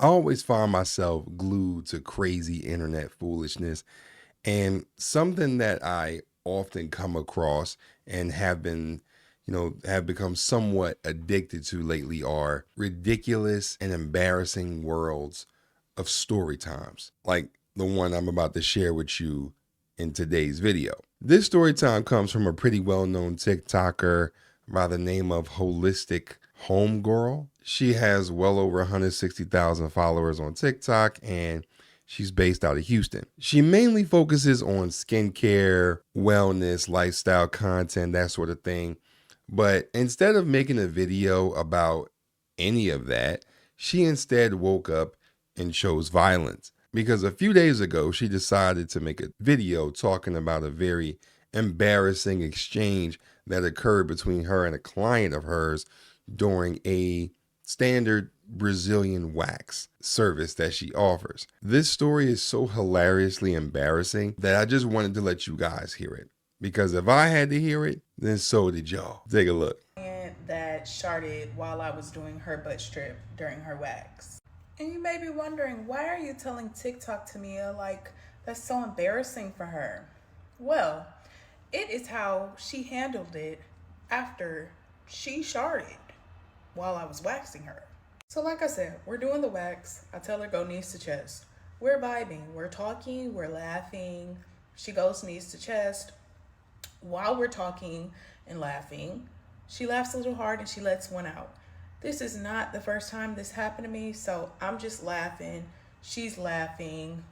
I always find myself glued to crazy internet foolishness, and something that I often come across and have been, have become somewhat addicted to lately are ridiculous and embarrassing worlds of story times, like the one I'm about to share with you in today's video. This story time comes from a pretty well-known TikToker by the name of holistichomegoral. She has well over 160,000 followers on TikTok, and she's based out of Houston. She mainly focuses on skincare, wellness, lifestyle content, that sort of thing. But instead of making a video about any of that, she instead woke up and chose violence. Because a few days ago, she decided to make a video talking about a very embarrassing exchange that occurred between her and a client of hers during a standard Brazilian wax service that she offers. This story is so hilariously embarrassing that I just wanted to let you guys hear it. Because if I had to hear it, then so did y'all. Take a look. That sharted while I was doing her butt strip during her wax. And you may be wondering, why are you telling TikTok to me like that's so embarrassing for her? Well, it is how she handled it after she sharted while I was waxing her. So like I said, we're doing the wax. I tell her go knees to chest. We're vibing, we're talking, we're laughing. She goes knees to chest. While we're talking and laughing, she laughs a little hard and she lets one out. This is not the first time this happened to me, so I'm just laughing. She's laughing.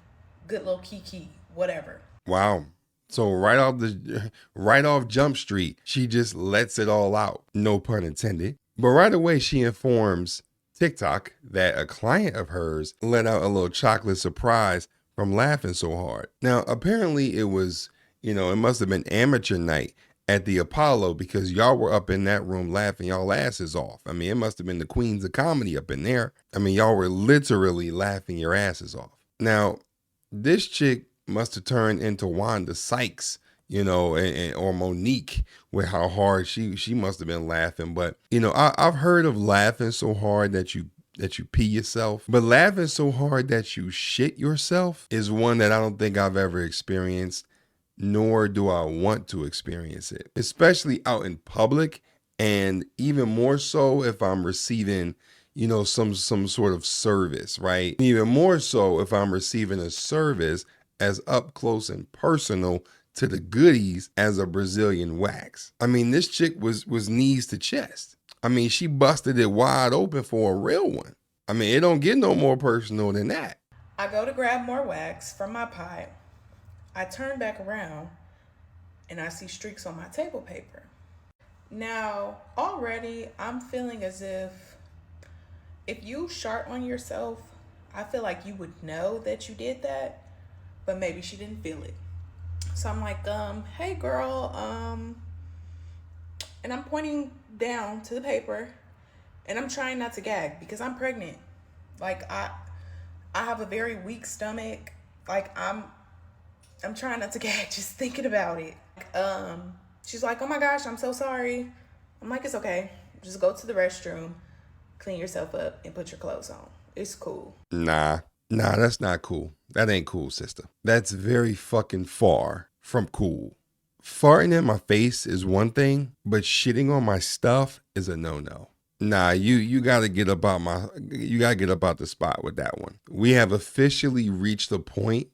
Good little kiki, whatever. Wow. So right off Jump Street, she just lets it all out. No pun intended. But right away she informs TikTok that a client of hers let out a little chocolate surprise from laughing so hard. Now, apparently it was, it must have been amateur night at the Apollo, because y'all were up in that room laughing y'all asses off. I mean, it must have been the queens of comedy up in there. I mean, y'all were literally laughing your asses off. Now, this chick must have turned into Wanda Sykes, or Monique, with how hard she must have been laughing. But I've heard of laughing so hard that you pee yourself, but laughing so hard that you shit yourself is one that I don't think I've ever experienced, nor do I want to experience it, especially out in public, and even more so if I'm receiving, some sort of service, right? Even more so if I'm receiving a service as up close and personal to the goodies as a Brazilian wax. I mean, this chick was knees to chest. I mean, she busted it wide open for a real one. I mean, it don't get no more personal than that. I go to grab more wax from my pipe. I turn back around and I see streaks on my table paper. Now, already I'm feeling as if you shart on yourself, I feel like you would know that you did that, but maybe she didn't feel it. So I'm like, hey girl, and I'm pointing down to the paper and I'm trying not to gag because I'm pregnant. Like I have a very weak stomach. Like I'm trying not to gag just thinking about it. She's like, oh my gosh, I'm so sorry. I'm like, it's okay. Just go to the restroom, clean yourself up, and put your clothes on. It's cool. Nah, that's not cool. That ain't cool, sister. That's very fucking far from cool. Farting in my face is one thing, but shitting on my stuff is a no-no. Nah, you gotta get up out the spot with that one. We have officially reached the point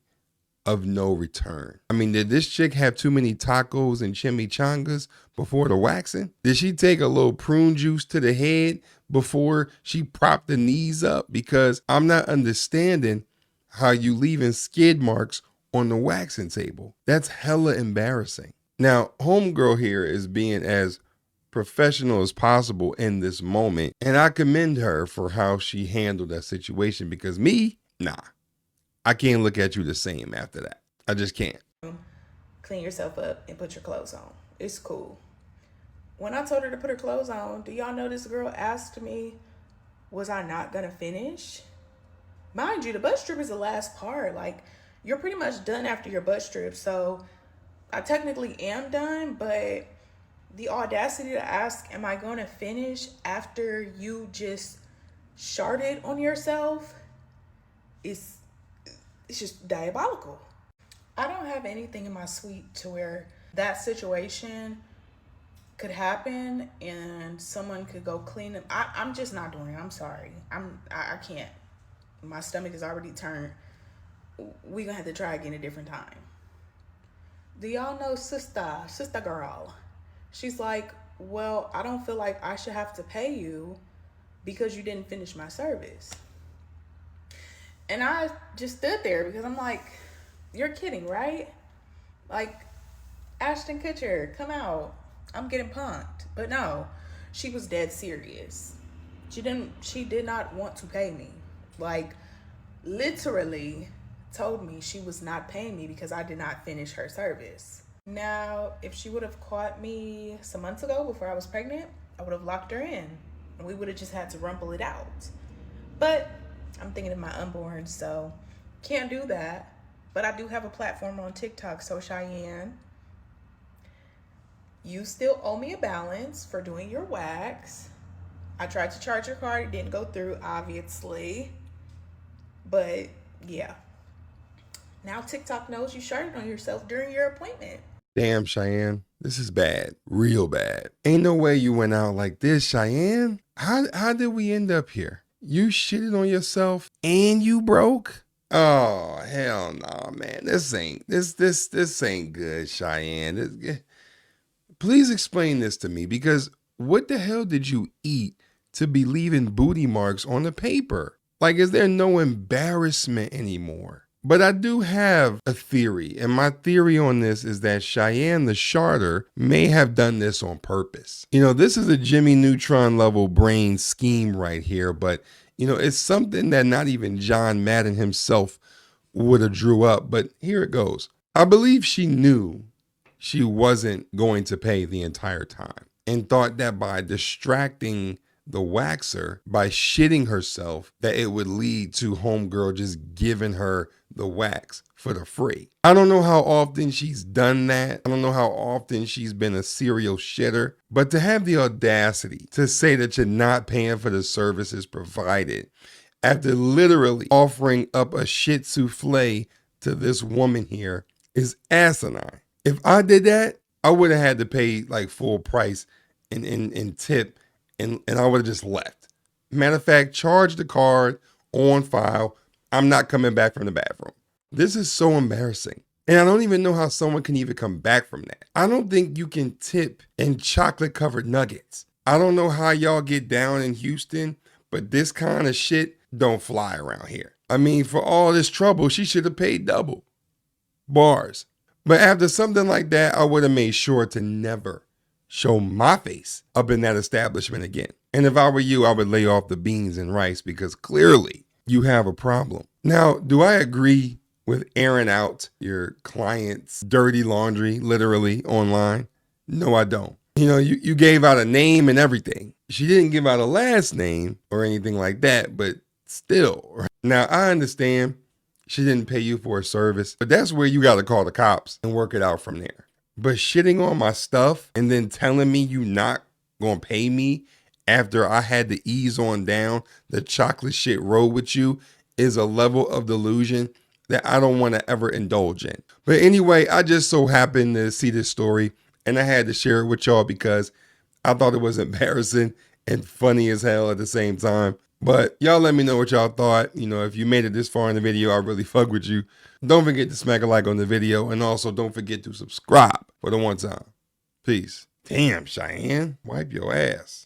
of no return. I mean, did this chick have too many tacos and chimichangas before the waxing? Did she take a little prune juice to the head before she propped the knees up? Because I'm not understanding how you leaving skid marks on the waxing table. That's hella embarrassing. Now, homegirl here is being as professional as possible in this moment, and I commend her for how she handled that situation, because me, nah. I can't look at you the same after that. I just can't. Clean yourself up and put your clothes on. It's cool. When I told her to put her clothes on, do y'all know this girl asked me, was I not gonna finish? Mind you, the butt strip is the last part. Like, you're pretty much done after your butt strip. So I technically am done, but the audacity to ask, am I gonna finish after you just sharted on yourself? it's it's just diabolical. I don't have anything in my suite to where that situation could happen and someone could go clean them. I'm just not doing it. I'm sorry. I can't. My stomach is already turned. We gonna have to try again a different time. Do y'all know sister girl? She's like, well, I don't feel like I should have to pay you because you didn't finish my service. And I just stood there because I'm like, you're kidding, right? Like, Ashton Kutcher, come out. I'm getting punked. But no, she was dead serious. She did not want to pay me. Like, literally told me she was not paying me because I did not finish her service. Now, if she would have caught me some months ago before I was pregnant, I would have locked her in and we would have just had to rumple it out. But I'm thinking of my unborn, so can't do that. But I do have a platform on TikTok, so Cheyenne, you still owe me a balance for doing your wax. I tried to charge your card, it didn't go through, obviously. But yeah. Now TikTok knows you sharted on yourself during your appointment. Damn, Cheyenne, this is bad, real bad. Ain't no way you went out like this, Cheyenne. How did we end up here? You shitted on yourself and you broke? Oh, hell no, man. This ain't good, Cheyenne. Please explain this to me, because what the hell did you eat to be leaving booty marks on the paper? Like, is there no embarrassment anymore? But I do have a theory, and my theory on this is that Cheyenne the Sharter may have done this on purpose. You know, this is a Jimmy Neutron level brain scheme right here, but you know, it's something that not even John Madden himself would have drew up, but here it goes. I believe she knew she wasn't going to pay the entire time and thought that by distracting the waxer, by shitting herself, that it would lead to homegirl just giving her the wax for the free. I don't know how often she's done that. I don't know how often she's been a serial shitter, but to have the audacity to say that you're not paying for the services provided after literally offering up a shit souffle to this woman here is asinine. If I did that, I would have had to pay like full price in tip, and I would have just left. Matter of fact, charge the card on file. I'm not coming back from the bathroom. This is so embarrassing. And I don't even know how someone can even come back from that. I don't think you can tip in chocolate covered nuggets. I don't know how y'all get down in Houston, but this kind of shit don't fly around here. I mean, for all this trouble, she should have paid double. Bars. But after something like that, I would have made sure to never show my face up in that establishment again. And if I were you, I would lay off the beans and rice, because clearly you have a problem. Now, do I agree with airing out your client's dirty laundry, literally, online? No, I don't. You know, you gave out a name and everything. She didn't give out a last name or anything like that, but still. Now, I understand she didn't pay you for a service, but that's where you got to call the cops and work it out from there. But shitting on my stuff and then telling me you not going to pay me after I had to ease on down the chocolate shit road with you is a level of delusion that I don't want to ever indulge in. But anyway, I just so happened to see this story and I had to share it with y'all because I thought it was embarrassing and funny as hell at the same time. But y'all let me know what y'all thought. You know, if you made it this far in the video, I really fuck with you. Don't forget to smack a like on the video, and also don't forget to subscribe for the one time. Peace. Damn, Cheyenne, wipe your ass.